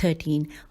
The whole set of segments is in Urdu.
13।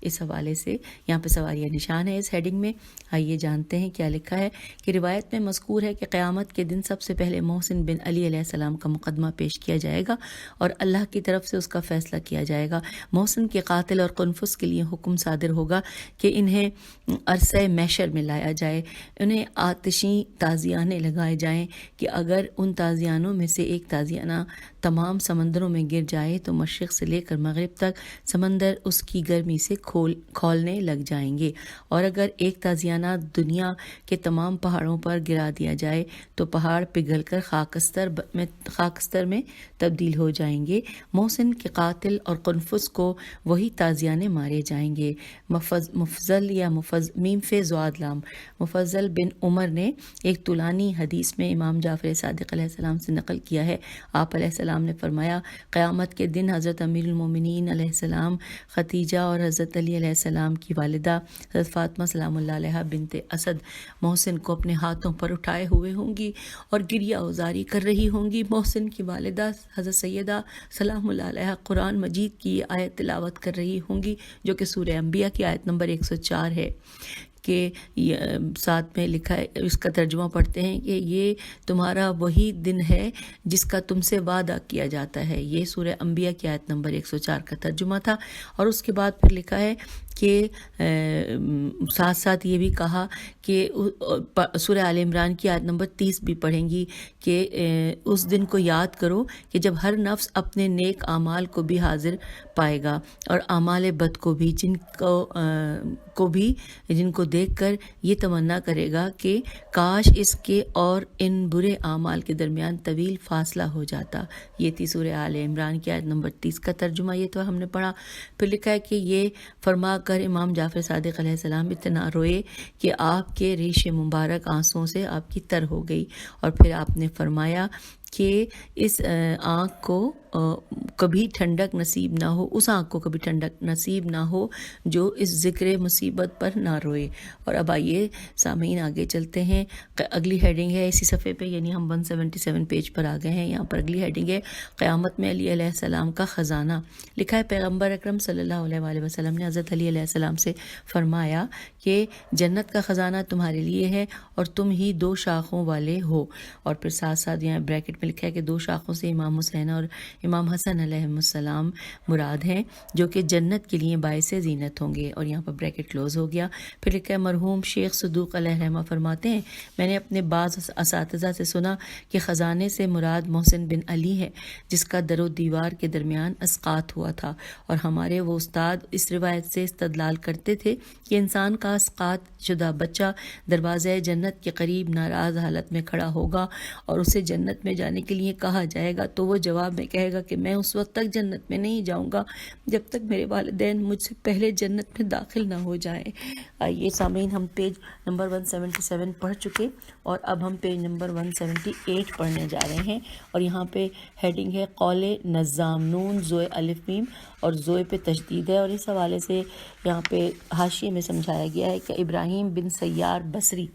اس حوالے سے یہاں پہ سواریہ نشان ہے اس ہیڈنگ میں. آئیے جانتے ہیں کیا لکھا ہے کہ روایت میں مذکور ہے کہ قیامت کے دن سب سے پہلے محسن بن علی علیہ السلام کا مقدمہ پیش کیا جائے گا اور اللہ کی طرف سے اس کا فیصلہ کیا جائے گا. محسن کے قاتل اور قنفس کے لیے حکم صادر ہوگا کہ انہیں عرصہ محشر میں لایا جائے. انہیں آتشی تازیانے لگائے جائیں کہ اگر ان تازیانوں میں سے ایک تازیانہ تمام سمندروں میں گر جائے تو مشرق سے لے کر مغرب تک سمندر اس کی گرمی سے کھولنے لگ جائیں گے، اور اگر ایک تازیانہ دنیا کے تمام پہاڑوں پر گرا دیا جائے تو پہاڑ پگھل کر خاکستر میں تبدیل ہو جائیں گے. محسن کے قاتل اور قنفس کو وہی تازیانے مارے جائیں گے. مفضل یا میم فے زواد لام مفضل بن عمر نے ایک طولانی حدیث میں امام جعفر صادق علیہ السلام سے نقل کیا ہے. آپ علیہ السلام نے فرمایا قیامت کے دن حضرت امیر المومنین علیہ السلام، ختیجہ اور حضرت علی علیہ السلام کی والدہ حضرت فاطمہ سلام اللہ علیہ بنت اسد محسن کو اپنے ہاتھوں پر اٹھائے ہوئے ہوں گی اور گریہ اوزاری کر رہی ہوں گی. محسن کی والدہ حضرت سیدہ سلام اللہ علیہ قرآن مجید کی آیت تلاوت کر رہی ہوں گی جو کہ سورہ انبیاء کی آیت نمبر 104 ہے کہ ساتھ میں لکھا ہے. اس کا ترجمہ پڑھتے ہیں کہ یہ تمہارا وہی دن ہے جس کا تم سے وعدہ کیا جاتا ہے. یہ سورہ انبیاء کی آیت نمبر 104 کا ترجمہ تھا. اور اس کے بعد پھر لکھا ہے کہ ساتھ ساتھ یہ بھی کہا کہ سورہ آل عمران کی آیت نمبر 30 بھی پڑھیں گی کہ اس دن کو یاد کرو کہ جب ہر نفس اپنے نیک اعمال کو بھی حاضر پائے گا اور اعمال بد کو بھی، جن کو دیکھ کر یہ تمنا کرے گا کہ کاش اس کے اور ان برے اعمال کے درمیان طویل فاصلہ ہو جاتا. یہ تھی سورہ آل عمران کی آیت نمبر 30 کا ترجمہ. یہ تو ہم نے پڑھا. پھر لکھا ہے کہ یہ فرما کر امام جعفر صادق علیہ السلام اتنا روئے کہ آپ کے ریش مبارک آنسوں سے آپ کی تر ہو گئی، اور پھر آپ نے فرمایا کہ اس آنکھ کو کبھی ٹھنڈک نصیب نہ ہو، اس آنکھ کو کبھی ٹھنڈک نصیب نہ ہو جو اس ذکر مصیبت پر نہ روئے. اور اب آئیے سامعین آگے چلتے ہیں. اگلی ہیڈنگ ہے اسی صفحے پہ، یعنی ہم 177 پیج پر آ گئے ہیں. یہاں پر اگلی ہیڈنگ ہے قیامت میں علی علیہ السلام کا خزانہ. لکھا ہے پیغمبر اکرم صلی اللہ علیہ وآلہ وسلم نے حضرت علی علیہ السلام سے فرمایا کہ جنت کا خزانہ تمہارے لیے ہے اور تم ہی 2 شاخوں والے ہو. اور پھر ساتھ ساتھ یہاں بریکٹ میں لکھا ہے کہ 2 شاخوں سے امام حسین اور امام حسن علیہ السلام مراد ہیں جو کہ جنت کے لیے باعث زینت ہوں گے. اور یہاں پر بریکٹ کلوز ہو گیا. پھر لکھا ہے مرحوم شیخ صدوق علیہ رحمہ فرماتے ہیں میں نے اپنے بعض اساتذہ سے سنا کہ خزانے سے مراد محسن بن علی ہے جس کا در و دیوار کے درمیان اسقاط ہوا تھا، اور ہمارے وہ استاد اس روایت سے استدلال کرتے تھے کہ انسان کا اسقاط شدہ بچہ دروازہ جنت کے قریب ناراض حالت میں کھڑا ہوگا اور اسے جنت میں جانے کے لیے کہا جائے گا تو وہ جواب میں کہے گا کہ میں اس وقت تک جنت میں نہیں جاؤں گا جب تک میرے والدین مجھ سے پہلے جنت میں داخل نہ ہو جائیں. آئیے سامعین ہم پیج نمبر 177 پڑھ چکے اور اب ہم پیج نمبر 178 پڑھنے جا رہے ہیں. اور یہاں پہ ہیڈنگ ہے قول نظام، نون زوئے الف میم اور زوئے پہ تشدید ہے. اور اس حوالے سے یہاں پہ حاشیے میں سمجھایا گیا ہے کہ ابراہیم بن سیار بصری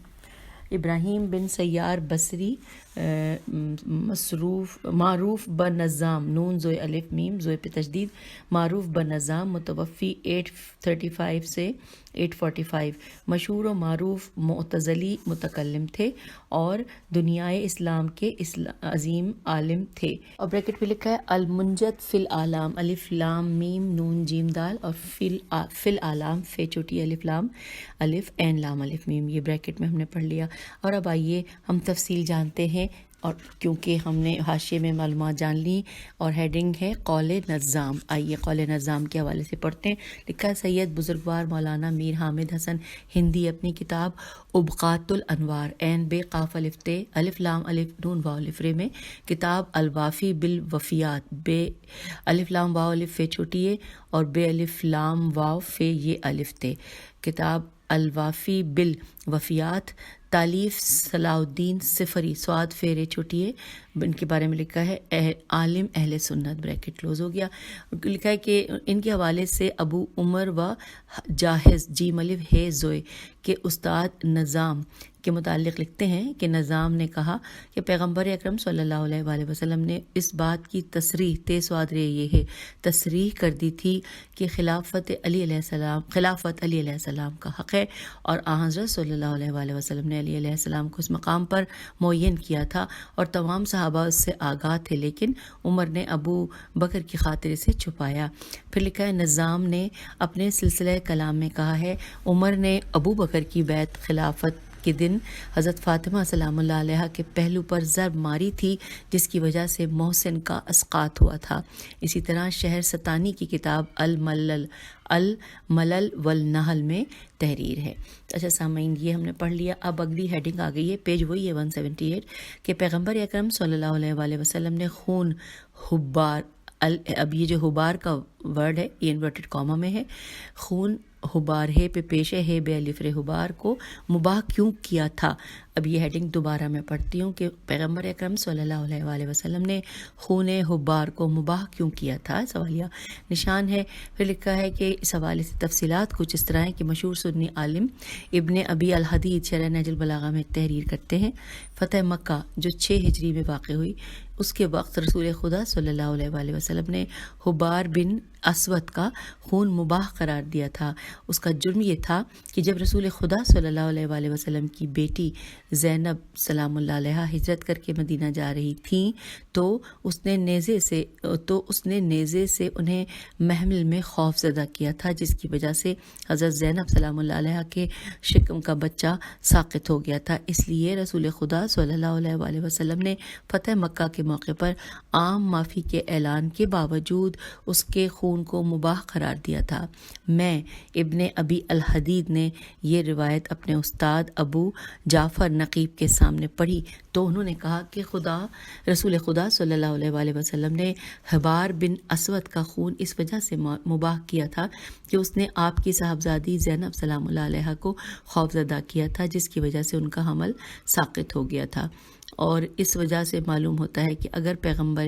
معروف بنظام، نون زوئے الف میم زوئے پہ تشدید، معروف بنظام، متوفی 835 سے 845، مشہور و معروف معتزلی متکلم تھے اور دنیائے اسلام کے عظیم عالم تھے. اور بریکٹ پہ لکھا ہے المنجد فی العالم، الف لام میم نون جیم دال، اور فی العالم فے چھوٹی الف لام الف عین لام الف میم. یہ بریکٹ میں ہم نے پڑھ لیا. اور اب آئیے ہم تفصیل جانتے ہیں، اور کیونکہ ہم نے حاشیے میں معلومات جان لی. اور ہیڈنگ ہے قول نظام. آئیے قول نظام کے حوالے سے پڑھتے ہیں. لکھا ہے سید بزرگوار مولانا میر حامد حسن ہندی اپنی کتاب ابقات الانوار عین بے قاف الف تے الف لام الف نون واو الف رے میں کتاب الوافی بالوفیات بے الف لام واو الف فے چھوٹی ہے اور بے الف لام واو فے یہ الف تے، کتاب الوافی بالوفیات، تالیف صلاح الدین صفری سواد فیرے چھوٹی ہے، ان کے بارے میں لکھا ہے عالم اہل سنت، بریکٹ کلوز ہو گیا. لکھا ہے کہ ان کے حوالے سے ابو عمر و جاہز جیم الف ہے زوئے کے استاد نظام کے متعلق لکھتے ہیں کہ نظام نے کہا کہ پیغمبر اکرم صلی اللہ علیہ وآلہ وسلم نے اس بات کی تصریح کر دی تھی کہ خلافت علی علیہ السلام کا حق ہے، اور حضرت صلی اللہ علیہ وآلہ وسلم نے علی علیہ السلام کو اس مقام پر معین کیا تھا اور تمام صحابہ اس سے آگاہ تھے، لیکن عمر نے ابو بکر کی خاطر اسے چھپایا۔ پھر لکھا ہے نظام نے اپنے سلسلہ کلام میں کہا ہے عمر نے ابو بکر کی بیعت خلافت کے دن حضرت فاطمہ سلام اللہ علیہ کے پہلو پر ضرب ماری تھی، جس کی وجہ سے محسن کا اسقاط ہوا تھا۔ اسی طرح شہر ستانی کی کتاب الملل والنحل میں تحریر ہے۔ اچھا سامعین، یہ ہم نے پڑھ لیا۔ اب اگلی ہیڈنگ آ گئی ہے، پیج وہی ہے 178، کہ پیغمبر اکرم صلی اللہ علیہ وآلہ وسلم نے خون حبار، اب یہ جو حبار کا ورڈ ہے یہ انورٹڈ کاما میں ہے، خون حبار ہے پہ پیش ہے بے الف رے حبار کو مباح کیوں کیا تھا۔ اب یہ ہیڈنگ دوبارہ میں پڑھتی ہوں کہ پیغمبر اکرم صلی اللہ علیہ وآلہ وسلم نے خون حبار کو مباح کیوں کیا تھا، سوالیہ نشان ہے۔ پھر لکھا ہے کہ اس حوالے سے تفصیلات کچھ اس طرح ہیں کہ مشہور سنی عالم ابن ابی الحدید شرح نہج البلاغہ میں تحریر کرتے ہیں، فتح مکہ جو 6 ہجری میں واقع ہوئی، اس کے وقت رسول خدا صلی اللہ علیہ وآلہ وسلم نے حبار بن اسود کا خون مباح قرار دیا تھا۔ اس کا جرم یہ تھا کہ جب رسول خدا صلی اللہ علیہ وآلہ وسلم کی بیٹی زینب سلام اللہ علیہ ہجرت کر کے مدینہ جا رہی تھیں تو اس نے نیزے سے انہیں محمل میں خوف زدہ کیا تھا، جس کی وجہ سے حضرت زینب سلام اللہ علیہ کے شکم کا بچہ ساقط ہو گیا تھا۔ اس لیے رسول خدا صلی اللہ علیہ وآلہ وسلم نے فتح مکہ کے موقع پر عام معافی کے اعلان کے باوجود اس کے خون کو مباح قرار دیا تھا۔ میں ابن ابی الحدید نے یہ روایت اپنے استاد ابو جعفر نقیب کے سامنے پڑھی تو انہوں نے کہا کہ رسول خدا صلی اللہ علیہ وآلہ وسلم نے حبار بن اسود کا خون اس وجہ سے مباح کیا تھا کہ اس نے آپ کی صاحبزادی زینب سلام اللہ علیہ کو خوفزدہ کیا تھا، جس کی وجہ سے ان کا حمل ساقط ہو گیا تھا۔ اور اس وجہ سے معلوم ہوتا ہے کہ اگر پیغمبر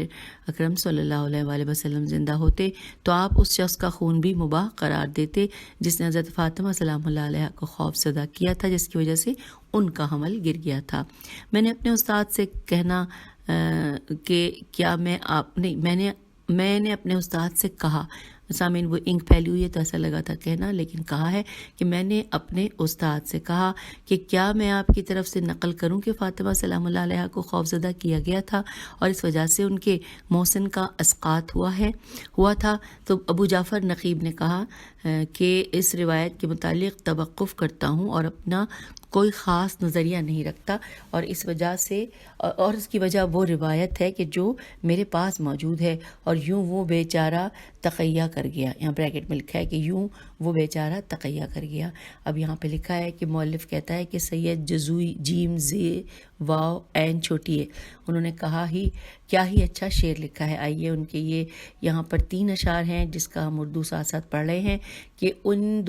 اکرم صلی اللہ علیہ وآلہ وسلم زندہ ہوتے تو آپ اس شخص کا خون بھی مباح قرار دیتے جس نے حضرت فاطمہ سلام اللہ علیہ کو خوف زدہ کیا تھا، جس کی وجہ سے ان کا حمل گر گیا تھا۔ میں نے اپنے استاد سے کہنا کہ کیا میں نے اپنے استاد سے کہا، سامعین وہ انک پھیلی ہوئی ہے تو ایسا لگا تھا کہنا، لیکن کہا ہے کہ میں نے اپنے استاد سے کہا کہ کیا میں آپ کی طرف سے نقل کروں کہ فاطمہ سلام اللہ علیہ کو خوفزدہ کیا گیا تھا اور اس وجہ سے ان کے محسن کا اسقاط ہوا تھا۔ تو ابو جعفر نقیب نے کہا کہ اس روایت کے متعلق توقف کرتا ہوں اور اپنا کوئی خاص نظریہ نہیں رکھتا، اور اس وجہ سے اور اس کی وجہ وہ روایت ہے کہ جو میرے پاس موجود ہے، اور یوں وہ بیچارہ تقیہ کر گیا۔ یہاں بریکٹ میں لکھا ہے کہ یوں وہ بیچارہ تقیہ کر گیا۔ اب یہاں پہ لکھا ہے کہ مؤلف کہتا ہے کہ سید جزوی جیم زی واو عین چھوٹی ہے، انہوں نے کیا ہی اچھا شعر لکھا ہے۔ آئیے ان کے یہ یہاں پر 3 اشعار ہیں جس کا ہم اردو ساتھ ساتھ پڑھ رہے ہیں کہ ان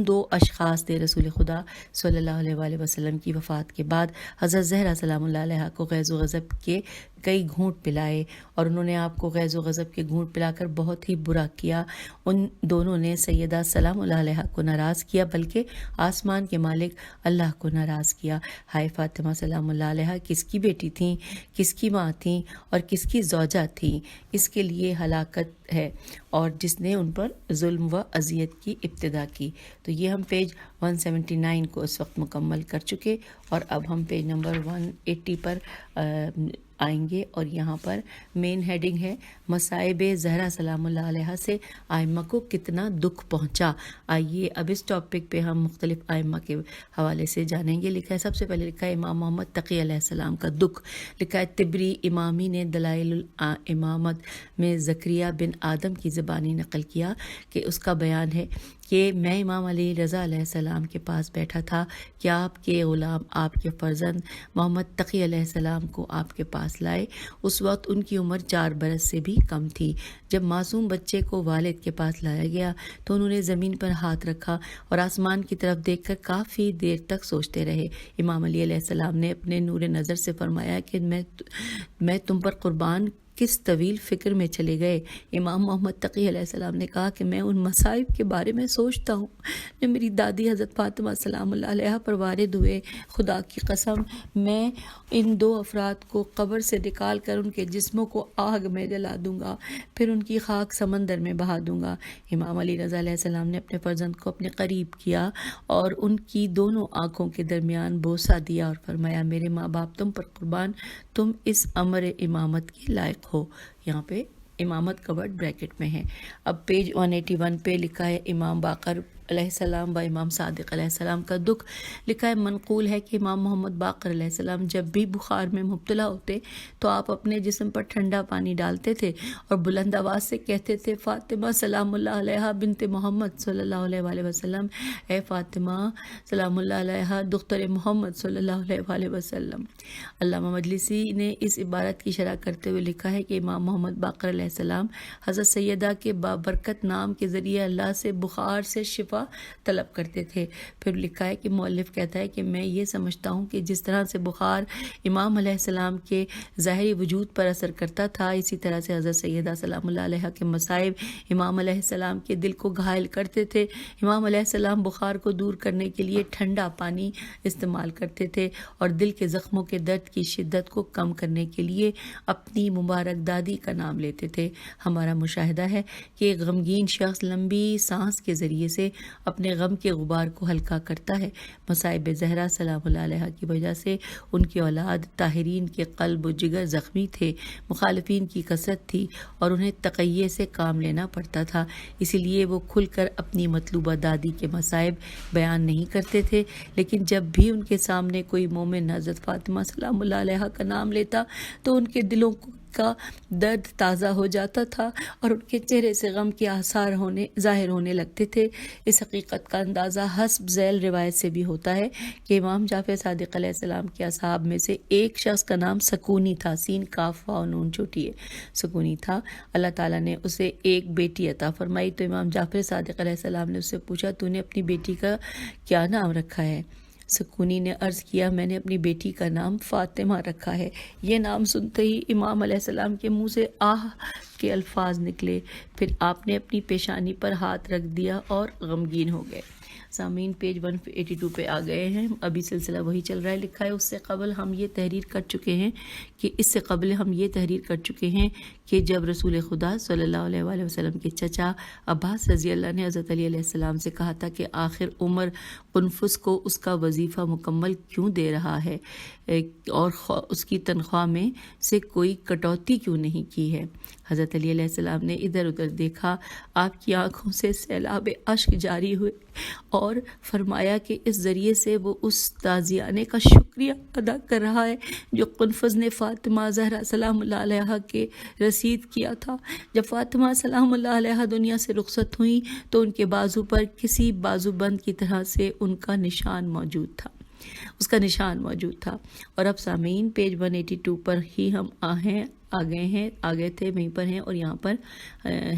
دو اشخاص نے رسول خدا صلی اللہ علیہ وآلہ وسلم کی وفات کے بعد حضرت زہرا سلام اللہ علیہ کو غیظ و غضب کے کئی گھونٹ پلائے، اور انہوں نے آپ کو غیظ و غضب کے گھونٹ پلا کر بہت ہی برا کیا۔ ان دونوں نے سیدہ سلام اللہ علیہ کو ناراض کیا، بلکہ آسمان کے مالک اللہ کو ناراض کیا۔ ہائے فاطمہ سلام اللہ علیہ کس کی بیٹی تھیں، کس کی ماں تھیں اور کس کی زوجہ تھیں، اس کے لیے ہلاکت ہے اور جس نے ان پر ظلم و اذیت کی ابتدا کی۔ تو یہ ہم پیج 179 کو اس وقت مکمل کر چکے، اور اب ہم پیج نمبر 180 پر آئیں گے، اور یہاں پر مین ہیڈنگ ہے مصائب زہرا سلام اللہ علیہ سے ائمہ کو کتنا دکھ پہنچا۔ آئیے اب اس ٹاپک پہ ہم مختلف ائمہ کے حوالے سے جانیں گے۔ لکھا ہے، سب سے پہلے لکھا ہے امام محمد تقی علیہ السلام کا دکھ۔ لکھا ہے طبری امامی نے دلائل الامامت میں زکریا بن آدم کی زبانی نقل کیا کہ اس کا بیان ہے کہ میں امام علی رضا علیہ السلام کے پاس بیٹھا تھا کہ آپ کے غلام آپ کے فرزند محمد تقی علیہ السلام کو آپ کے پاس لائے۔ اس وقت ان کی عمر 4 برس سے بھی کم تھی۔ جب معصوم بچے کو والد کے پاس لایا گیا تو انہوں نے زمین پر ہاتھ رکھا اور آسمان کی طرف دیکھ کر کافی دیر تک سوچتے رہے۔ امام علی علیہ السلام نے اپنے نور نظر سے فرمایا کہ میں تم پر قربان کس طویل فکر میں چلے گئے۔ امام محمد تقی علیہ السلام نے کہا کہ میں ان مصائب کے بارے میں سوچتا ہوں جو میری دادی حضرت فاطمہ سلام اللہ علیہ پر وارد ہوئے۔ خدا کی قسم میں ان 2 افراد کو قبر سے نکال کر ان کے جسموں کو آگ میں جلا دوں گا، پھر ان کی خاک سمندر میں بہا دوں گا۔ امام علی رضا علیہ السلام نے اپنے فرزند کو اپنے قریب کیا اور ان کی دونوں آنکھوں کے درمیان بوسہ دیا اور فرمایا میرے ماں باپ تم پر قربان، تم اس امر امامت کے لائق ہو۔ یہاں پہ امامت کا ورڈ بریکٹ میں ہے۔ اب پیج 181 پہ لکھا ہے امام باقر علیہ السلام و امام صادق علیہ السلام کا دکھ۔ لکھا ہے منقول ہے کہ امام محمد باقر علیہ السلام جب بھی بخار میں مبتلا ہوتے تو آپ اپنے جسم پر ٹھنڈا پانی ڈالتے تھے اور بلند آواز سے کہتے تھے فاطمہ سلام اللہ علیہ بنت محمد صلی اللہ علیہ وآلہ وسلم، اے فاطمہ سلام اللہ علیہ دختر محمد صلی اللہ علیہ وآلہ وسلم۔ علامہ مجلسی نے اس عبارت کی شرح کرتے ہوئے لکھا ہے کہ امام محمد باقر علیہ السلام حضرت سیدہ کے بابرکت نام کے ذریعے اللہ سے بخار سے شفا طلب کرتے تھے۔ پھر لکھا ہے کہ مؤلف کہتا ہے کہ میں یہ سمجھتا ہوں کہ جس طرح سے بخار امام علیہ السلام کے ظاہری وجود پر اثر کرتا تھا، اسی طرح سے حضرت سیدہ سلام اللہ علیہ کے مصائب امام علیہ السلام کے دل کو گھائل کرتے تھے۔ امام علیہ السلام بخار کو دور کرنے کے لیے ٹھنڈا پانی استعمال کرتے تھے اور دل کے زخموں کے درد کی شدت کو کم کرنے کے لیے اپنی مبارک دادی کا نام لیتے تھے۔ ہمارا مشاہدہ ہے کہ ایک غمگین شخص لمبی سانس کے ذریعے سے اپنے غم کے غبار کو ہلکا کرتا ہے۔ مصائب زہرا سلام اللہ علیہ کی وجہ سے ان کی اولاد طاہرین کے قلب و جگر زخمی تھے، مخالفین کی کثرت تھی اور انہیں تقیے سے کام لینا پڑتا تھا، اسی لیے وہ کھل کر اپنی مطلوبہ دادی کے مصائب بیان نہیں کرتے تھے، لیکن جب بھی ان کے سامنے کوئی مومن حضرت فاطمہ سلام اللہ علیہ کا نام لیتا تو ان کے دلوں کا درد تازہ ہو جاتا تھا اور ان کے چہرے سے غم کے آثار ظاہر ہونے لگتے تھے۔ اس حقیقت کا اندازہ حسب ذیل روایت سے بھی ہوتا ہے کہ امام جعفر صادق علیہ السلام کے اصحاب میں سے ایک شخص کا نام سکونی تھا، سین کاف واو نون چھوٹی ہے، سکونی تھا۔ اللہ تعالیٰ نے اسے ایک بیٹی عطا فرمائی تو امام جعفر صادق علیہ السلام نے اس سے پوچھا تو نے اپنی بیٹی کا کیا نام رکھا ہے؟ سکونی نے عرض کیا میں نے اپنی بیٹی کا نام فاطمہ رکھا ہے۔ یہ نام سنتے ہی امام علیہ السلام کے منہ سے آہ کے الفاظ نکلے، پھر آپ نے اپنی پیشانی پر ہاتھ رکھ دیا اور غمگین ہو گئے۔ سامعین پیج 182 پہ آ گئے ہیں، ابھی سلسلہ وہی چل رہا ہے۔ لکھا ہے اس سے قبل ہم یہ تحریر کر چکے ہیں کہ جب رسول خدا صلی اللہ علیہ وآلہ وسلم کے چچا عباس رضی اللہ نے حضرت علی علیہ السلام سے کہا تھا کہ آخر عمر قنفذ کو اس کا وظیفہ مکمل کیوں دے رہا ہے اور اس کی تنخواہ میں سے کوئی کٹوتی کیوں نہیں کی ہے؟ حضرت علی علیہ السلام نے ادھر ادھر دیکھا، آپ کی آنکھوں سے سیلاب اشک جاری ہوئے اور فرمایا کہ اس ذریعے سے وہ اس تازیانے کا شکریہ ادا کر رہا ہے جو قنفذ نے فاطمہ زہرا سلام اللہ علیہ کے رسید کیا تھا۔ جب فاطمہ سلام اللہ علیہ دنیا سے رخصت ہوئیں تو ان کے بازو پر کسی بازو بند کی طرح سے اس کا نشان موجود تھا۔ اور اب سامعین پیج 182 پر ہی ہم آگے تھے وہیں پر ہیں، اور یہاں پر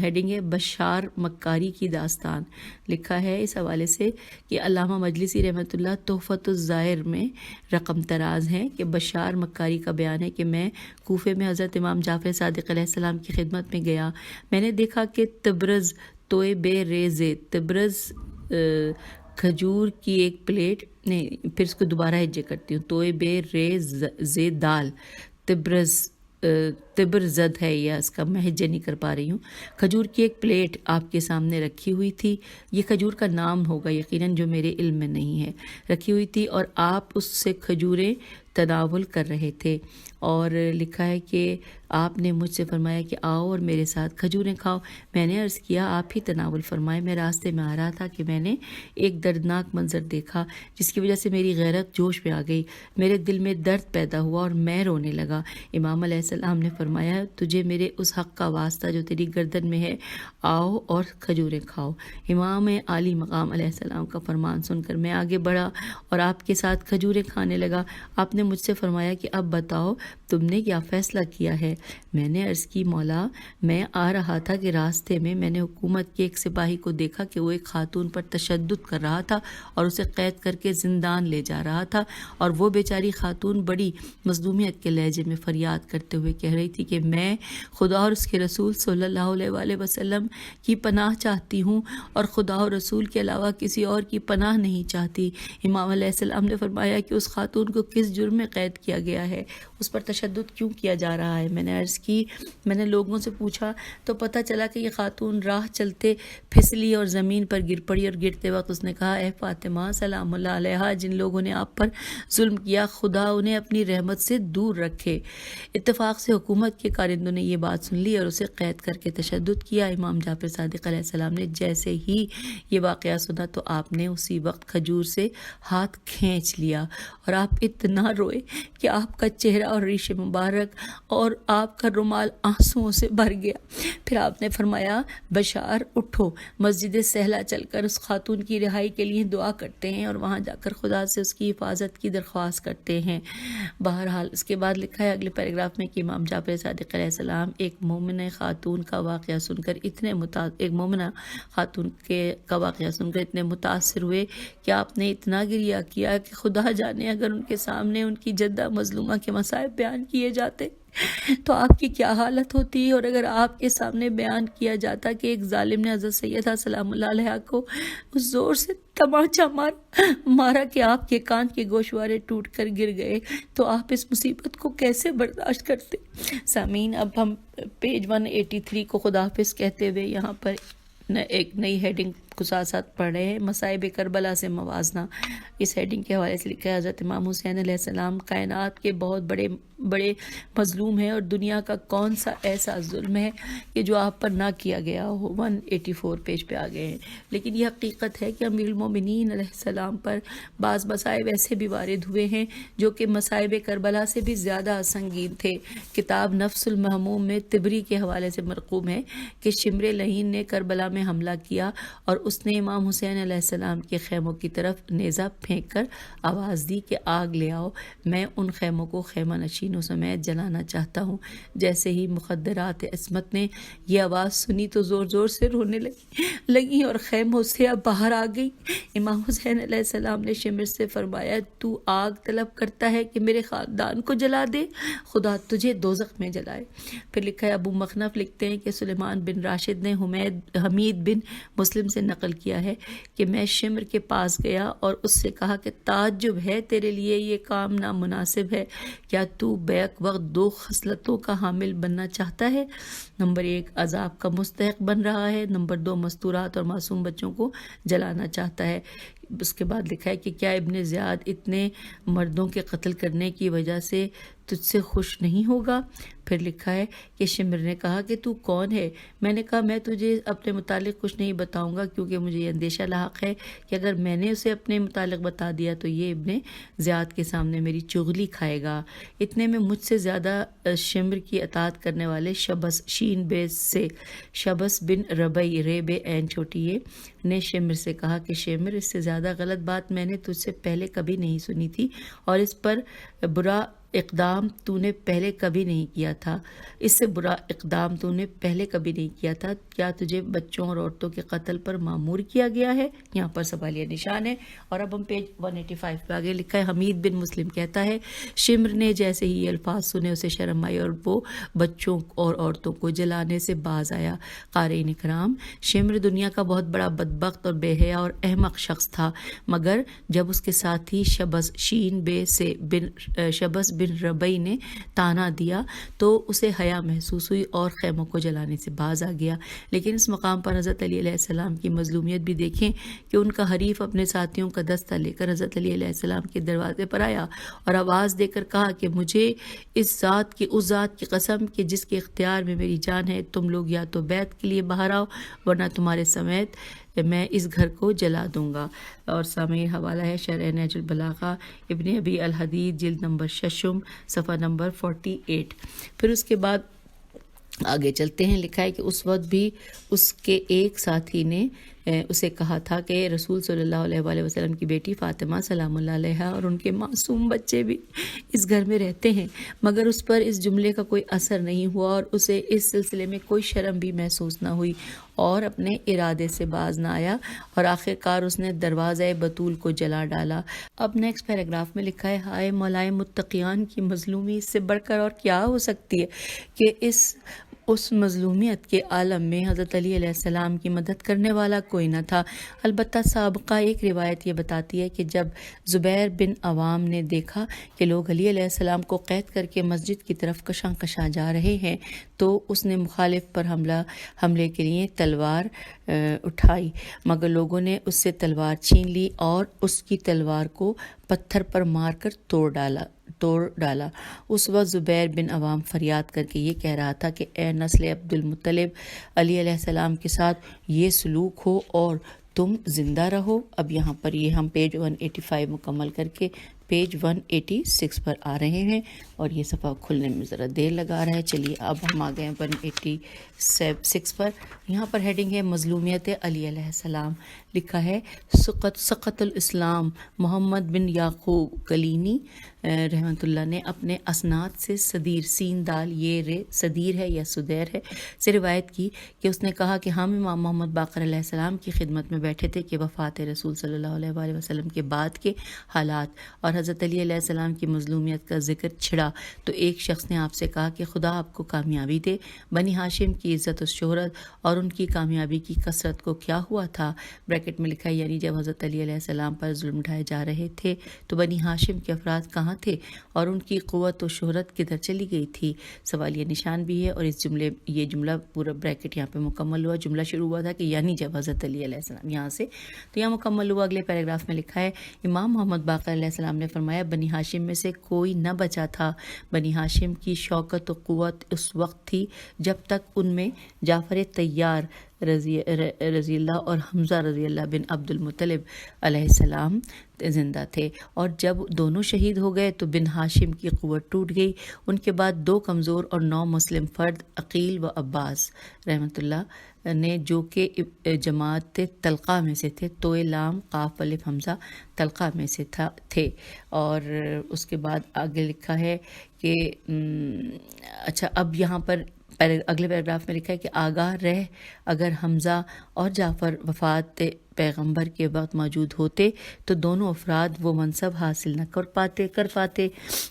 ہیڈنگ ہے بشار مکاری کی داستان۔ لکھا ہے اس حوالے سے کہ علامہ مجلسی رحمۃ اللہ تحفۃ الزائر میں رقم تراز ہے کہ بشار مکاری کا بیان ہے کہ میں کوفے میں حضرت امام جعفر صادق علیہ السلام کی خدمت میں گیا، میں نے دیکھا کہ تبرز توئے بے ریزے کھجور کی ایک پلیٹ نہیں، پھر اس کو دوبارہ ہجے کرتی ہوں، توئے بے ریزے دال تبرزد ہے، یا اس کا میں ہجے نہیں کر پا رہی ہوں، کھجور کی ایک پلیٹ آپ کے سامنے رکھی ہوئی تھی، یہ کھجور کا نام ہوگا یقیناً جو میرے علم میں نہیں ہے، رکھی ہوئی تھی اور آپ اس سے کھجوریں تناول کر رہے تھے، اور لکھا ہے کہ آپ نے مجھ سے فرمایا کہ آؤ اور میرے ساتھ کھجوریں کھاؤ۔ میں نے عرض کیا آپ ہی تناول فرمائے، میں راستے میں آ رہا تھا کہ میں نے ایک دردناک منظر دیکھا جس کی وجہ سے میری غیرت جوش میں آ گئی، میرے دل میں درد پیدا ہوا اور میں رونے لگا۔ امام علیہ السلام نے فرمایا تجھے میرے اس حق کا واسطہ جو تیری گردن میں ہے، آؤ اور کھجوریں کھاؤ۔ امام عالی مقام علیہ السلام کا فرمان سن کر میں آگے بڑھا اور آپ کے ساتھ کھجوریں کھانے لگا۔ آپ نے مجھ سے فرمایا کہ اب بتاؤ تم نے کیا فیصلہ کیا ہے؟ میں نے عرض کی مولا میں آ رہا تھا کہ راستے میں نے حکومت کے ایک سپاہی کو دیکھا کہ وہ ایک خاتون پر تشدد کر رہا تھا اور اسے قید کر کے زندان لے جا رہا تھا، اور وہ بیچاری خاتون بڑی مظلومیت کے لہجے میں فریاد کرتے ہوئے کہہ رہی تھی کہ میں خدا اور اس کے رسول صلی اللہ علیہ وآلہ وسلم کی پناہ چاہتی ہوں اور خدا اور رسول کے علاوہ کسی اور کی پناہ نہیں چاہتی۔ امام علیہ السلام نے فرمایا کہ اس خاتون کو کس جرم میں قید کیا گیا ہے، اس پر تشدد کیوں کیا جا رہا ہے؟ میں نے عرض کی، میں نے لوگوں سے پوچھا تو پتہ چلا کہ یہ خاتون راہ چلتے پھسلی اور زمین پر گر پڑی، اور گرتے وقت اس نے کہا، اے فاطمہ سلام اللہ علیہا، جن لوگوں نے آپ پر ظلم کیا خدا انہیں اپنی رحمت سے دور رکھے۔ اتفاق سے حکومت کے کارندوں نے یہ بات سن لی اور اسے قید کر کے تشدد کیا۔ امام جعفر صادق علیہ السلام نے جیسے ہی یہ واقعہ سنا تو آپ نے اسی وقت کھجور سے ہاتھ کھینچ لیا اور آپ اتنا روئے کہ آپ کا چہرہ اور ریش مبارک اور آپ کا رومال آنسوؤں سے بھر گیا۔ پھر آپ نے فرمایا، بشار اٹھو، مسجد سہلہ چل کر اس خاتون کی رہائی کے لیے دعا کرتے ہیں اور وہاں جا کر خدا سے اس کی حفاظت کی درخواست کرتے ہیں۔ بہرحال اس کے بعد لکھا ہے اگلے پیراگراف میں کہ امام جعفر صادق علیہ السلام ایک مومنہ خاتون کا واقعہ سن کر اتنے متاثر ہوئے کہ آپ نے اتنا گریہ کیا کہ خدا جانے اگر ان کے سامنے ان کی جدہ مظلومہ کے مصائب بیان کیے جاتے تو آپ کی کیا حالت ہوتی، اور اگر آپ کے سامنے بیان کیا جاتا کہ ایک ظالم نے حضرت سیدہ سلام اللہ علیہا کو اس زور سے تماچا مارا کہ آپ کے کان کے گوشوارے ٹوٹ کر گر گئے، تو آپ اس مصیبت کو کیسے برداشت کرتے؟ سامعین، اب ہم پیج 183 کو خداحافظ کہتے ہوئے یہاں پر ایک نئی ہیڈنگ کو ساتھ ساتھ پڑھ رہے ہیں، مصائب کربلا سے موازنہ۔ اس ہیڈنگ کے حوالے سے لکھا ہے، حضرت امام حسین علیہ السلام کائنات کے بہت بڑے مظلوم ہیں، اور دنیا کا کون سا ایسا ظلم ہے کہ جو آپ پر نہ کیا گیا ہو۔ 184 پیج پہ آ گئے ہیں۔ لیکن یہ حقیقت ہے کہ امیر المومنین علیہ السلام پر بعض مصائب ایسے بھی وارد ہوئے ہیں جو کہ مصائب کربلا سے بھی زیادہ سنگین تھے۔ کتاب نفس المہموم میں طبری کے حوالے سے مرقوم ہے کہ شمر لعین نے کربلا میں حملہ کیا اور اس نے امام حسین علیہ السلام کے خیموں کی طرف نیزہ پھینک کر آواز دی کہ آگ لے آؤ، میں ان خیموں کو خیمہ نشینوں سمیت جلانا چاہتا ہوں۔ جیسے ہی مخدرات عصمت نے یہ آواز سنی تو زور زور سے رونے لگی اور خیموں سے اب باہر آ گئی۔ امام حسین علیہ السلام نے شمر سے فرمایا، تو آگ طلب کرتا ہے کہ میرے خاندان کو جلا دے، خدا تجھے دوزخ میں جلائے۔ پھر لکھا ہے، ابو مخنف لکھتے ہیں کہ سلیمان بن راشد نے حمید بن مسلم سے نقل کیا ہے کہ میں شمر کے پاس گیا اور اس سے کہا کہ تعجب ہے، تیرے لیے یہ کام نامناسب ہے، کیا تو بیک وقت 2 خصلتوں کا حامل بننا چاہتا ہے؟ نمبر 1 عذاب کا مستحق بن رہا ہے، نمبر 2 مستورات اور معصوم بچوں کو جلانا چاہتا ہے۔ اس کے بعد لکھا ہے کہ کیا ابن زیاد اتنے مردوں کے قتل کرنے کی وجہ سے تجھ سے خوش نہیں ہوگا؟ پھر لکھا ہے کہ شمر نے کہا کہ تو کون ہے؟ میں نے کہا میں تجھے اپنے متعلق کچھ نہیں بتاؤں گا، کیونکہ مجھے یہ اندیشہ لاحق ہے کہ اگر میں نے اسے اپنے متعلق بتا دیا تو یہ ابن زیاد کے سامنے میری چغلی کھائے گا۔ اتنے میں مجھ سے زیادہ شمر کی اطاعت کرنے والے شبس شین بیس سے شبس بن ربی ریب عین چھوٹی نے شمر سے کہا کہ شمر، اس سے زیادہ غلط بات میں نے تجھ سے پہلے کبھی نہیں سنی تھی، اور اس پر برا اقدام تو نے پہلے کبھی نہیں کیا تھا، اس سے برا اقدام تو نے پہلے کبھی نہیں کیا تھا، کیا تجھے بچوں اور عورتوں کے قتل پر مامور کیا گیا ہے؟ یہاں پر سوالیہ نشان ہے۔ اور اب ہم پیج 185 پہ آگے لکھا ہے، حمید بن مسلم کہتا ہے، شمر نے جیسے ہی یہ الفاظ سنے اسے شرم آئی اور وہ بچوں اور عورتوں کو جلانے سے باز آیا۔ قارئین اکرام، شمر دنیا کا بہت بڑا بدبخت اور بے حیا اور احمق شخص تھا، مگر جب اس کے ساتھی شبس شین بے سے شبس بن ربی نے تانا دیا تو اسے حیا محسوس ہوئی اور خیموں کو جلانے سے باز آ گیا۔ لیکن اس مقام پر حضرت علی علیہ السلام کی مظلومیت بھی دیکھیں کہ ان کا حریف اپنے ساتھیوں کا دستہ لے کر حضرت علی علیہ السلام کے دروازے پر آیا اور آواز دے کر کہا کہ مجھے اس ذات کی قسم کہ جس کے اختیار میں میری جان ہے، تم لوگ یا تو بیعت کے لیے باہر آؤ ورنہ تمہارے سمیت میں اس گھر کو جلا دوں گا۔ اور سامعین، حوالہ ہے شرح نہج البلاغہ ابن ابی الحدید جلد نمبر 6 صفحہ نمبر 48۔ پھر اس کے بعد آگے چلتے ہیں، لکھا ہے کہ اس وقت بھی اس کے ایک ساتھی نے اسے کہا تھا کہ رسول صلی اللہ علیہ وآلہ وسلم کی بیٹی فاطمہ سلام اللہ علیہا اور ان کے معصوم بچے بھی اس گھر میں رہتے ہیں، مگر اس پر اس جملے کا کوئی اثر نہیں ہوا اور اسے اس سلسلے میں کوئی شرم بھی محسوس نہ ہوئی اور اپنے ارادے سے باز نہ آیا اور آخر کار اس نے دروازہ بطول کو جلا ڈالا۔ اب نیکسٹ پیراگراف میں لکھا ہے، ہائے مولائے متقیان کی مظلومی، اس سے بڑھ کر اور کیا ہو سکتی ہے کہ اس مظلومیت کے عالم میں حضرت علی علیہ السلام کی مدد کرنے والا کوئی نہ تھا۔ البتہ سابقہ ایک روایت یہ بتاتی ہے کہ جب زبیر بن عوام نے دیکھا کہ لوگ علی علیہ السلام کو قید کر کے مسجد کی طرف کشاں کشاں جا رہے ہیں تو اس نے مخالف پر حملے کے لیے تلوار اٹھائی، مگر لوگوں نے اس سے تلوار چھین لی اور اس کی تلوار کو پتھر پر مار کر توڑ ڈالا۔ اس وقت زبیر بن عوام فریاد کر کے یہ کہہ رہا تھا کہ اے نسل عبد المطلب، علی علیہ السلام کے ساتھ یہ سلوک ہو اور تم زندہ رہو۔ اب یہاں پر یہ ہم پیج 185 مکمل کر کے پیج 186 پر آ رہے ہیں اور یہ صفحہ کھلنے میں ذرا دیر لگا رہا ہے۔ چلیے اب ہم آ گئے ہیں 186 پر۔ یہاں پر ہیڈنگ ہے مظلومیت علی علیہ السلام۔ لکھا ہے سقط الاسلام۔ محمد بن یعقوب کلینی رحمۃ اللہ نے اپنے اسناد سے صدیر سین دال یہ صدیر ہے یا صدیر ہے سے روایت کی کہ اس نے کہا کہ ہم امام محمد باقر علیہ السلام کی خدمت میں بیٹھے تھے کہ وفات رسول صلی اللہ علیہ وآلہ وسلم کے بعد کے حالات اور حضرت علی علیہ السلام کی مظلومیت کا ذکر چھڑا تو ایک شخص نے آپ سے کہا کہ خدا آپ کو کامیابی دے، بنی ہاشم کی عزت و شہرت اور ان کی کامیابی کی کثرت کو کیا ہوا تھا؟ بریکٹ میں لکھا ہے یعنی جب حضرت علی علیہ السلام پر ظلم ڈھائے جا رہے تھے تو بنی ہاشم کے افراد کہاں تھے اور ان کی قوت و شہرت کدھر چلی گئی تھی؟ سوالیہ نشان بھی ہے اور یہ جملہ پورا بریکٹ یہاں پہ مکمل ہوا۔ جملہ شروع ہوا تھا کہ یعنی جب حضرت علی علیہ السلام، یہاں سے تو یہاں مکمل ہوا۔ اگلے پیراگراف میں لکھا ہے امام محمد باقر علیہ السلام نے فرمایا بنی ہاشم میں سے کوئی نہ بچا تھا۔ بنی ہاشم کی شوکت و قوت اس وقت تھی جب تک ان میں جعفر طیار رضی اللہ اور حمزہ رضی اللہ بن عبد المطلب علیہ السلام زندہ تھے، اور جب دونوں شہید ہو گئے تو بن ہاشم کی قوت ٹوٹ گئی۔ ان کے بعد 2 کمزور اور 9 مسلم فرد عقیل و عباس رحمۃ اللہ نے جو کہ جماعت تلقہ میں سے تھے، توئے لام قاف الف حمزہ تلقہ میں سے تھے۔ اور اس کے بعد آگے لکھا ہے کہ اچھا اب یہاں پر اگلے پیراگراف میں لکھا ہے کہ آگاہ رہ اگر حمزہ اور جعفر وفات پیغمبر کے وقت موجود ہوتے تو دونوں افراد وہ منصب حاصل نہ کر پاتے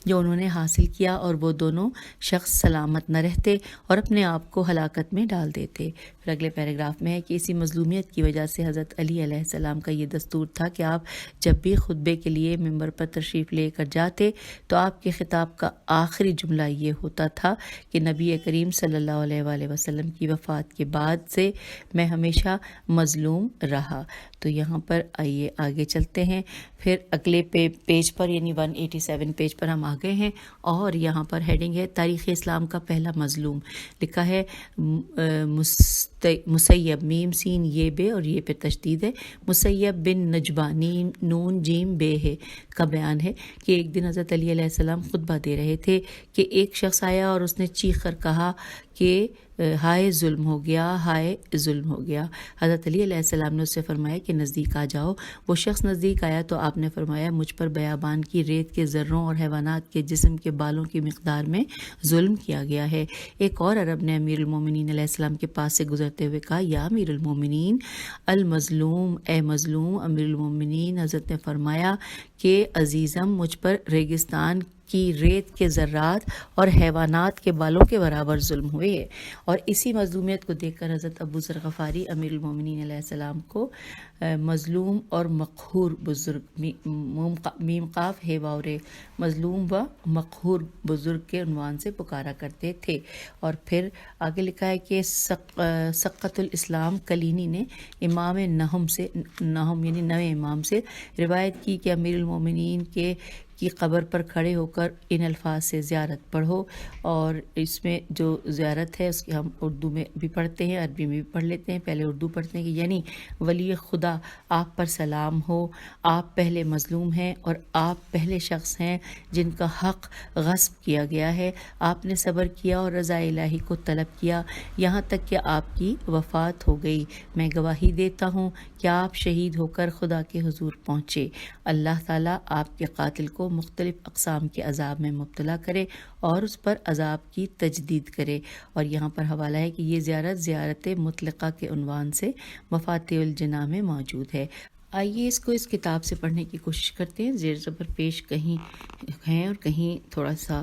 جو انہوں نے حاصل کیا اور وہ دونوں شخص سلامت نہ رہتے اور اپنے آپ کو ہلاکت میں ڈال دیتے۔ پھر اگلے پیراگراف میں ہے کہ اسی مظلومیت کی وجہ سے حضرت علی علیہ السلام کا یہ دستور تھا کہ آپ جب بھی خطبے کے لیے ممبر پر تشریف لے کر جاتے تو آپ کے خطاب کا آخری جملہ یہ ہوتا تھا کہ نبی کریم صلی اللہ علیہ وآلہ وسلم کی وفات کے بعد سے میں ہمیشہ مظلوم رہا۔ تو یہاں پر آئیے آگے چلتے ہیں، پھر اگلے پیج پر یعنی 187 پیج پر ہم آ گئے ہیں اور یہاں پر ہیڈنگ ہے تاریخ اسلام کا پہلا مظلوم۔ لکھا ہے مسیب میم سین یہ بے اور یہ پہ تشدید ہے، مسیب بن نجبہ نون جیم بے ہے کا بیان ہے کہ ایک دن حضرت علی علیہ السلام خطبہ دے رہے تھے کہ ایک شخص آیا اور اس نے چیخ کر کہا کہ ہائے ظلم ہو گیا، ہائے ظلم ہو گیا۔ حضرت علی علیہ السلام نے اس سے فرمایا کہ نزدیک آ جاؤ۔ وہ شخص نزدیک آیا تو آپ نے فرمایا مجھ پر بیابان کی ریت کے ذروں اور حیوانات کے جسم کے بالوں کی مقدار میں ظلم کیا گیا ہے۔ ایک اور عرب نے امیر المومنین علیہ السلام کے پاس سے گزرتے ہوئے کہا یا امیر المومنین المظلوم، اے مظلوم امیر المومنین۔ حضرت نے فرمایا کہ عزیزم مجھ پر ریگستان کی ریت کے ذرات اور حیوانات کے بالوں کے برابر ظلم ہوئے ہے۔ اور اسی مظلومیت کو دیکھ کر حضرت ابو ذر غفاری امیر المومنین علیہ السلام کو مظلوم اور مقہور بزرگ میم قاف ہے واورے مظلوم و مقہور بزرگ کے عنوان سے پکارا کرتے تھے۔ اور پھر آگے لکھا ہے کہ سقط الاسلام کلینی نے امام نہم یعنی نویں امام سے روایت کی کہ امیر المومنین کی قبر پر کھڑے ہو کر ان الفاظ سے زیارت پڑھو. اور اس میں جو زیارت ہے اس کی ہم اردو میں بھی پڑھتے ہیں، عربی میں بھی پڑھ لیتے ہیں. پہلے اردو پڑھتے ہیں کہ یعنی ولی خدا آپ پر سلام ہو، آپ پہلے مظلوم ہیں اور آپ پہلے شخص ہیں جن کا حق غصب کیا گیا ہے. آپ نے صبر کیا اور رضا الہی کو طلب کیا یہاں تک کہ آپ کی وفات ہو گئی. میں گواہی دیتا ہوں کہ آپ شہید ہو کر خدا کے حضور پہنچے. اللہ تعالیٰ آپ کے قاتل کو مختلف اقسام کے عذاب میں مبتلا کرے اور اس پر عذاب کی تجدید کرے. اور یہاں پر حوالہ ہے کہ یہ زیارت مطلقہ کے عنوان سے مفاتیح الجناح میں موجود ہے. آئیے اس کو اس کتاب سے پڑھنے کی کوشش کرتے ہیں. زیر زبر پیش کہیں ہیں اور کہیں تھوڑا سا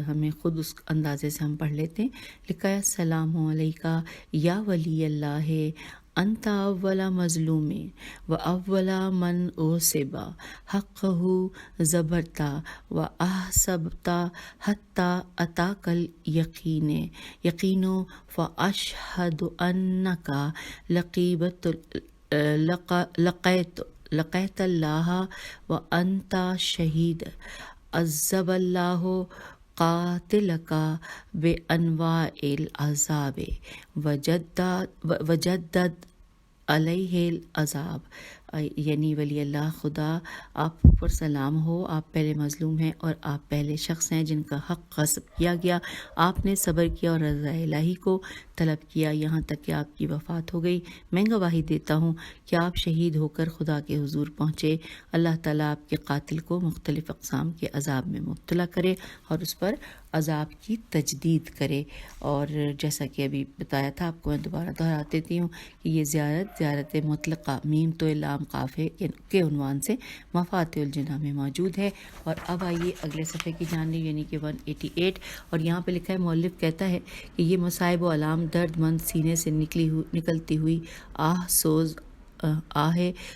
ہمیں خود اس اندازے سے ہم پڑھ لیتے ہیں. لکھا ہے السلام علیکہ یا ولی اللہ انت اولا مظلوم و اولا من اوصبا حقہ زبرتا و احسبتا حتی اتاک الیقین فاشہد انکا لقیت اللہ و انت شہید عذب اللہ قاتلک بانواع العذاب وجدد علیہ العذاب. یعنی ولی اللہ خدا آپ پر سلام ہو، آپ پہلے مظلوم ہیں اور آپ پہلے شخص ہیں جن کا حق غصب کیا گیا. آپ نے صبر کیا اور رضا الہی کو طلب کیا یہاں تک کہ آپ کی وفات ہو گئی. میں گواہی دیتا ہوں کہ آپ شہید ہو کر خدا کے حضور پہنچے. اللہ تعالیٰ آپ کے قاتل کو مختلف اقسام کے عذاب میں مبتلا کرے اور اس پر عذاب کی تجدید کرے. اور جیسا کہ ابھی بتایا تھا آپ کو میں دوبارہ دہرا دیتی ہوں کہ یہ زیارت مطلقہ میم تو لام قافے کے عنوان سے مفاتیح الجناح میں موجود ہے. اور اب آئیے اگلے صفحے کی جانب یعنی کہ 188. اور یہاں پہ لکھا ہے مؤلف کہتا ہے کہ یہ مصائب و علام درد مند سینے سے نکلتی ہوئی آہ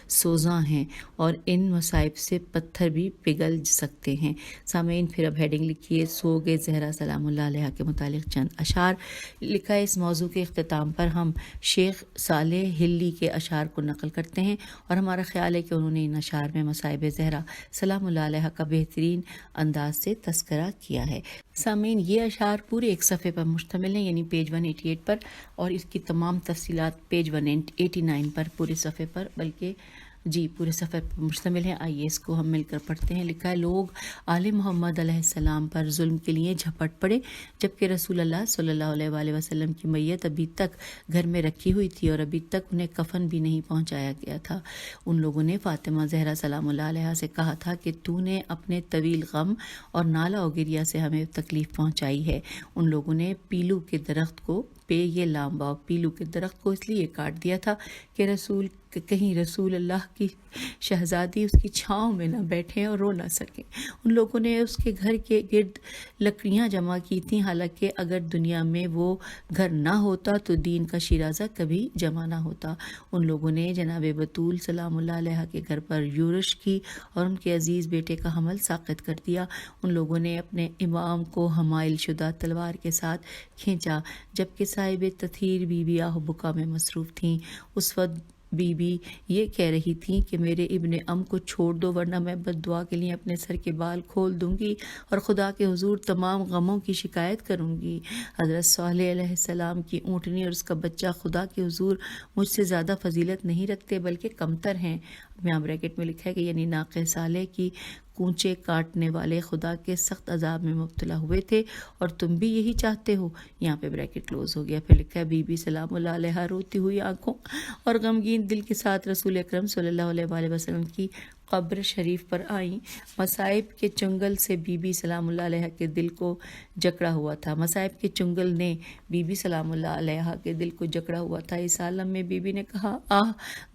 سوزاں ہیں اور ان مصائب سے پتھر بھی پگھل سکتے ہیں. سامعین پھر اب ہیڈنگ لکھیے سوگ زہرا سلام اللہ علیہ کے متعلق چند اشعار. لکھا ہے اس موضوع کے اختتام پر ہم شیخ صالح ہلی کے اشعار کو نقل کرتے ہیں اور ہمارا خیال ہے کہ انہوں نے ان اشعار میں مصائب زہرا سلام اللہ علیہ کا بہترین انداز سے تذکرہ کیا ہے. سامعین یہ اشعار پورے ایک صفحے پر مشتمل ہیں یعنی پیج 188 پر، اور اس کی تمام تفصیلات پیج 189 پر پورے صفحے پر بلکہ پورے صفحے پر مشتمل ہیں. آئیے اس کو ہم مل کر پڑھتے ہیں. لکھا ہے لوگ آل محمد علیہ السلام پر ظلم کے لیے جھپٹ پڑے جبکہ رسول اللہ صلی اللہ علیہ وآلہ وسلم کی میت ابھی تک گھر میں رکھی ہوئی تھی اور ابھی تک انہیں کفن بھی نہیں پہنچایا گیا تھا. ان لوگوں نے فاطمہ زہرا سلام اللہ علیہ سے کہا تھا کہ تو نے اپنے طویل غم اور نالہ و گریہ سے ہمیں تکلیف پہنچائی ہے. ان لوگوں نے پیلو کے درخت کو یہ لام باؤ پیلو کے درخت کو اس لیے کاٹ دیا تھا کہ کہیں رسول اللہ کی شہزادی اس کی چھاؤں میں نہ بیٹھیں اور رو نہ سکیں. ان لوگوں نے اس کے گھر کے گرد لکڑیاں جمع کی تھیں، حالانکہ اگر دنیا میں وہ گھر نہ ہوتا تو دین کا شیرازہ کبھی جمع نہ ہوتا. ان لوگوں نے جناب بطول سلام اللہ علیہ کے گھر پر یورش کی اور ان کے عزیز بیٹے کا حمل ساقط کر دیا. ان لوگوں نے اپنے امام کو حمائل شدہ تلوار کے ساتھ کھینچا جبکہ صاحب تطہیر بی بی آہ بکا میں مصروف تھیں. اس وقت بی بی یہ کہہ رہی تھیں کہ میرے ابن ام کو چھوڑ دو ورنہ میں بد دعا کے لیے اپنے سر کے بال کھول دوں گی اور خدا کے حضور تمام غموں کی شکایت کروں گی. حضرت صالح علیہ السلام کی اونٹنی اور اس کا بچہ خدا کے حضور مجھ سے زیادہ فضیلت نہیں رکھتے بلکہ کمتر ہیں. یہاں بریکٹ میں لکھا ہے کہ یعنی ناقہ صالح کی کونچے کاٹنے والے خدا کے سخت عذاب میں مبتلا ہوئے تھے اور تم بھی یہی چاہتے ہو. یہاں پہ بریکٹ کلوز ہو گیا. پھر لکھا ہے بی بی سلام اللہ علیہ روتی ہوئی آنکھوں اور غمگین دل کے ساتھ رسول اکرم صلی اللہ علیہ وآلہ وسلم کی قبر شریف پر آئیں. مصائب کے چنگل سے بی بی سلام اللہ علیہ کے دل کو جکڑا ہوا تھا. مصائب کے چنگل نے بی بی سلام اللہ علیہ کے دل کو جکڑا ہوا تھا. اس عالم میں بی بی نے کہا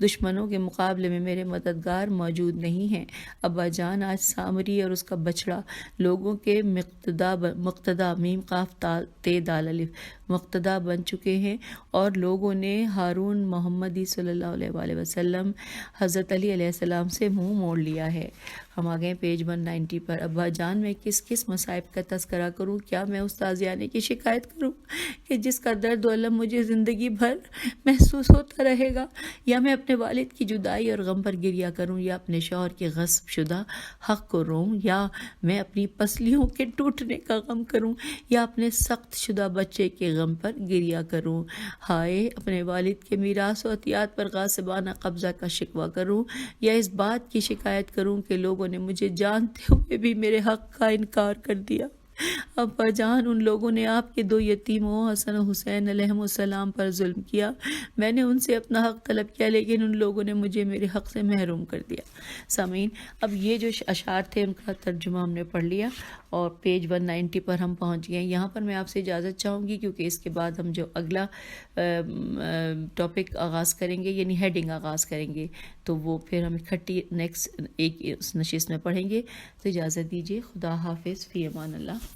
دشمنوں کے مقابلے میں میرے مددگار موجود نہیں ہیں. ابا جان آج سامری اور اس کا بچڑا لوگوں کے مقتدا میم قاف تے دال الف مقتدا بن چکے ہیں اور لوگوں نے ہارون محمدی صلی اللہ علیہ وآلہ وسلم حضرت علی علیہ السلام سے منہ موڑ لیا ہے. ہم آ گئے پیج 190 پر. ابا جان میں کس کس مصائب کا تذکرہ کروں؟ کیا میں اس تازیانے کی شکایت کروں کہ جس کا درد و الم مجھے زندگی بھر محسوس ہوتا رہے گا، یا میں اپنے والد کی جدائی اور غم پر گریہ کروں، یا اپنے شوہر کے غصب شدہ حق کو روں، یا میں اپنی پسلیوں کے ٹوٹنے کا غم کروں، یا اپنے سخت شدہ بچے کے غم پر گریہ کروں. ہائے، اپنے والد کے میراث و عطیات پر غاصبانہ قبضہ کا شکوہ کروں، یا اس بات کی شکایت کروں کہ لوگوں نے مجھے جانتے ہوئے بھی میرے حق کا انکار کر دیا. ابا جان، ان لوگوں نے آپ کے 2 یتیموں حسن و حسین علیہم السلام پر ظلم کیا. میں نے ان سے اپنا حق طلب کیا، لیکن ان لوگوں نے مجھے میرے حق سے محروم کر دیا. سامعین، اب یہ جو اشعار تھے ان کا ترجمہ ہم نے پڑھ لیا اور پیج 190 پر ہم پہنچ گئے. یہاں پر میں آپ سے اجازت چاہوں گی کیونکہ اس کے بعد ہم جو اگلا ٹاپک آغاز کریں گے، یعنی ہیڈنگ آغاز کریں گے، تو وہ پھر ہم اکٹھی نیکسٹ ایک اس نشست میں پڑھیں گے. تو اجازت دیجیے. خدا حافظ. فی امان اللہ.